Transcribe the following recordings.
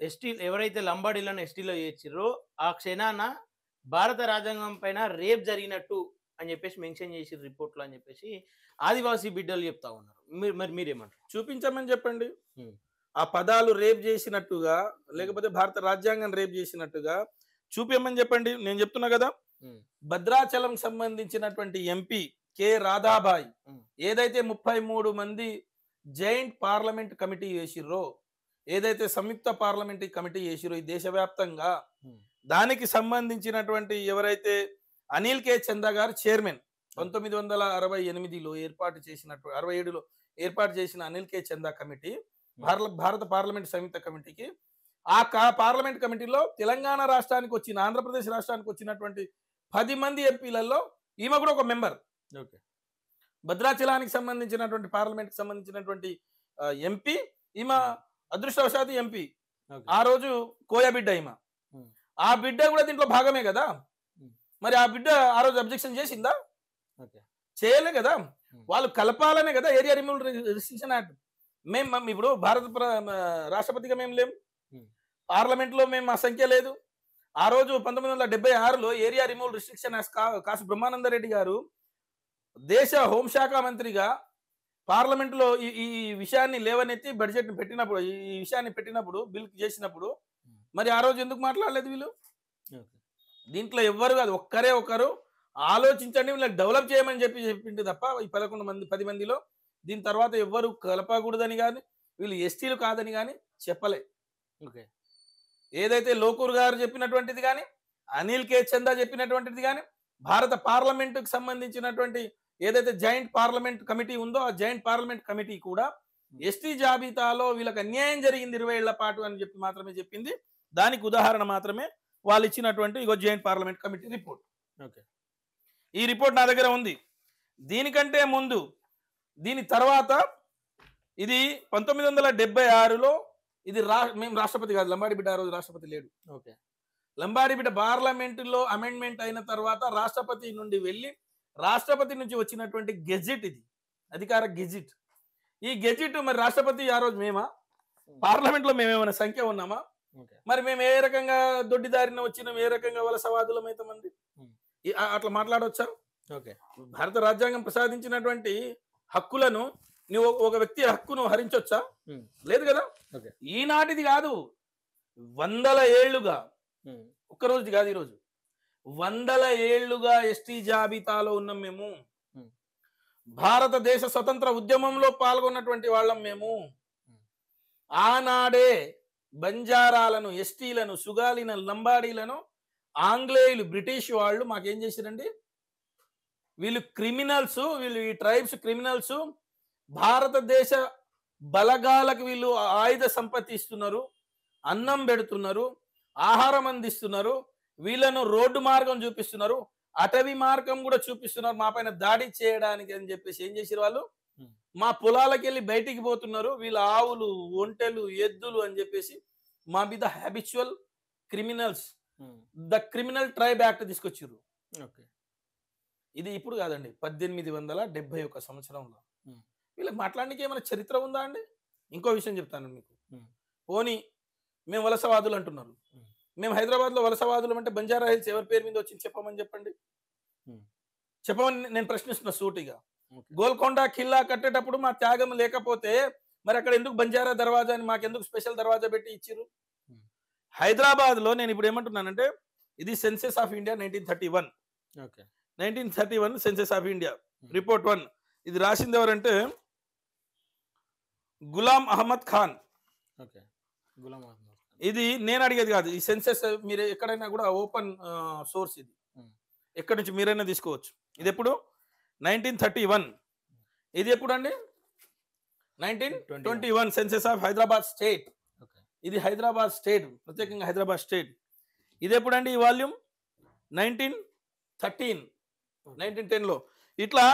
ST ఎవరైతే లంబాడీలను ఎస్టీలో చేర్చిర్రో ఆ క్షణాన భారత రాజ్యాంగం పైన రేప్ జరిగినట్టు అని చెప్పేసి మెన్షన్ చేసిర్రు రిపోర్ట్‌లో అని చెప్పేసి ఆదివాసీ బిడ్డలు చెప్తా ఉన్నారు. మీరేమంటారు? చూపించమని చెప్పండి. హ్మ్. ఆ పదాలు రేప్ చేసినట్టుగా, లేకపోతే భారత రాజ్యాంగం రేప్ చేసినట్టుగా చూపియమని చెప్పండి. నేను చెప్తున్నా కదా! హ్మ్. భద్రాచలం సంబంధించినటువంటి ఎంపీ కె. రాధాబాయి హ్మ్. ఏదైతే 33 మంది జాయింట్ పార్లమెంట్ కమిటీ వేసిర్రో, ఏదైతే సంయుక్త పార్లమెంటరీ కమిటీ వేసిర్రో ఈ దేశవ్యాప్తంగా, హ్మ్. దానికి సంబంధించినటువంటి ఎవరైతే అనిల్ కే చందా గారు చైర్మన్, 1968లో ఏర్పాటు చేసినట్టు 67లో ఏర్పాటు చేసిన అనిల్ కే చందా కమిటీ భారత పార్లమెంట్ సంయుక్త కమిటీకి పార్లమెంట్ కమిటీలో తెలంగాణ రాష్ట్రానికి వచ్చిన, ఆంధ్రప్రదేశ్ రాష్ట్రానికి వచ్చినటువంటి 10 మంది ఎంపీలలో ఈమె కూడా ఒక మెంబర్. ఓకే. భద్రాచలానికి సంబంధించినటువంటి పార్లమెంట్కి సంబంధించినటువంటి ఎంపీ ఈమె. అదృష్టవశాత్తు ఎంపీ ఓకే. ఆ రోజు కోయ బిడ్డ ఈమె. హ్మ్. ఆ బిడ్డ కూడా దీంట్లో భాగమే కదా. హ్మ్. మరి ఆ బిడ్డ ఆ రోజు అబ్జెక్షన్ చేసిందా? ఓకే. చేయలే కదా. వాళ్ళు కలపాలనే కదా ఏరియా రిమూవల్ రిస్ట్రిక్షన్ యాక్ట్. మేము ఇప్పుడు రాష్ట్రపతిగా మేము లేము, హ్మ్. పార్లమెంట్ లో మేము ఆ సంఖ్య లేదు. ఆ రోజు 1976లో ఏరియా రిమూవల్ రిస్ట్రిక్షన్ యాక్ట్ కాసు బ్రహ్మానందరెడ్డి గారు దేశ హోంశాఖ మంత్రిగా పార్లమెంట్ లో ఈ ఈ విషయాన్ని లేవనెత్తి బడ్జెట్ పెట్టినప్పుడు, ఈ విషయాన్ని పెట్టినప్పుడు, బిల్ చేసినప్పుడు మరి ఆ రోజు ఎందుకు మాట్లాడలేదు వీళ్ళు? ఓకే. దీంట్లో ఎవ్వరు కాదు, ఒక్కరే ఒకరు ఆలోచించండి, వీళ్ళకి డెవలప్ చేయమని చెప్పింది తప్ప ఈ 11 మంది 10 మందిలో దీని తర్వాత ఎవ్వరు కలపకూడదని కానీ, వీళ్ళు ఎస్టీలు కాదని కానీ చెప్పలే. ఓకే. ఏదైతే లోకూర్ గారు చెప్పినటువంటిది కానీ, అనిల్ కే చందా చెప్పినటువంటిది కానీ, భారత పార్లమెంటుకు సంబంధించినటువంటి ఏదైతే జాయింట్ పార్లమెంట్ కమిటీ ఉందో ఆ జాయింట్ పార్లమెంట్ కమిటీ కూడా ఎస్టీ జాబితాలో వీళ్ళకి అన్యాయం జరిగింది 20 ఏళ్ల పాటు అని చెప్పి మాత్రమే చెప్పింది. దానికి ఉదాహరణ మాత్రమే వాళ్ళు ఇచ్చినటువంటి ఇగో joint parliament committee report. Okay. ఈ రిపోర్ట్ నా దగ్గర ఉంది. దీనికంటే ముందు, దీని తర్వాత ఇది 1976లో ఇది మేము రాష్ట్రపతి కాదు, లంబాడి బిడ్డ ఆ రోజు రాష్ట్రపతి లేడు. ఓకే. లంబాడి బిడ్డ పార్లమెంటులో అమెండ్మెంట్ అయిన తర్వాత రాష్ట్రపతి నుండి వెళ్ళి రాష్ట్రపతి నుంచి వచ్చినటువంటి గెజిట్, ఇది అధికార గెజిట్. ఈ గెజిట్ మరి రాష్ట్రపతి ఆ రోజు మేమా? పార్లమెంట్ లో మేమేమైనా సంఖ్య ఉన్నామా? ఓకే. మరి మేము ఏ రకంగా దొడ్డిదారిన వచ్చినాం, ఏ రకంగా వలసవాదులం అవుతామండి? అట్లా మాట్లాడవచ్చా? ఓకే. భారత రాజ్యాంగం ప్రసాదించినటువంటి హక్కులను నువ్వు ఒక వ్యక్తి హక్కును హరించొచ్చా? లేదు కదా. ఓకే. ఈనాటిది కాదు, వందల ఏళ్లుగా, ఒక్క రోజుది కాదు, ఈరోజు వందల ఏళ్లుగా ఎస్టీ జాబితాలో ఉన్నాం మేము. భారతదేశ స్వతంత్ర ఉద్యమంలో పాల్గొన్నటువంటి వాళ్ళం మేము. ఆనాడే బంజారాలను, ఎస్టీలను, సుగాలిలను, లంబాడీలను ఆంగ్లేయులు, బ్రిటిష్ వాళ్ళు మాకేం చేశారండి? వీళ్ళు క్రిమినల్స్, వీళ్ళు ఈ ట్రైబ్స్ క్రిమినల్స్. భారతదేశ బలగాలకు వీళ్ళు ఆయుధ సంపత్తి ఇస్తున్నారు, అన్నం పెడుతున్నారు, ఆహారం అందిస్తున్నారు, వీళ్ళను రోడ్డు మార్గం చూపిస్తున్నారు, అటవీ మార్గం కూడా చూపిస్తున్నారు మా పైన దాడి చేయడానికి అని చెప్పేసి ఏం చేసారు వాళ్ళు? మా పొలాలకు వెళ్ళి బయటికి పోతున్నారు, వీళ్ళ ఆవులు, ఒంటెలు, ఎద్దులు అని చెప్పేసి మా మీద habitual criminals, the criminal tribe act తీసుకొచ్చారు. ఓకే. ఇది ఇప్పుడు కాదండి, 1871 సంవత్సరంలో. వీళ్ళకి మాట్లాడడానికి ఏమైనా చరిత్ర ఉందా అండి? ఇంకో విషయం చెప్తాను మీకు. పోనీ మేము వలసవాదులు అంటున్నారు, మేము హైదరాబాద్లో వలసవాదులు అంటే బంజారా హిల్స్ ఎవరి పేరు మీద వచ్చింది చెప్పమని చెప్పండి. చెప్పమని నేను ప్రశ్నిస్తున్నా సూటిగా. గోల్కొండ ఖిల్లా కట్టేటప్పుడు మా త్యాగం లేకపోతే మరి అక్కడ ఎందుకు బంజారా దర్వాజా అని మాకెందుకు స్పెషల్ దర్వాజా పెట్టి ఇచ్చిర్రు? హైదరాబాద్లో నేను ఇప్పుడు ఏమంటున్నానంటే, ఇది census of India 1931. Okay. 1931 census of India report 1. ఇది రాసింది ఎవరంటే గులాం అహ్మద్ ఖాన్. ఓకే. గులాం అహ్మద్. ఇది నేను అడిగేది కాదు, ఈ సెన్సెస్ మీరు ఎక్కడైనా కూడా ఓపెన్ సోర్స్, ఇది ఎక్కడి నుంచి మీరైనా తీసుకోవచ్చు. ఇది ఎప్పుడు? 1931. ఇది ఎప్పుడు అండి? 1921 సెన్సెస్ ఆఫ్ హైదరాబాద్ స్టేట్. ఇది హైదరాబాద్ స్టేట్, ప్రత్యేకంగా హైదరాబాద్ స్టేట్. ఇది ఎప్పుడండి ఈ వాల్యూమ్? 1913, 1910లో. ఇట్లా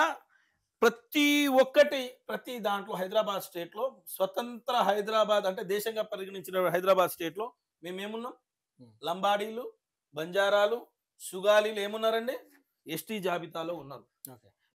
ప్రతి దాంట్లో హైదరాబాద్ స్టేట్లో స్వతంత్ర హైదరాబాద్ అంటే దేశంగా పరిగణించిన హైదరాబాద్ స్టేట్లో మేమేమున్నాం? లంబాడీలు, బంజారాలు, సుగాలీలు ఏమున్నారండి? ఎస్టీ జాబితాలో ఉన్నారు.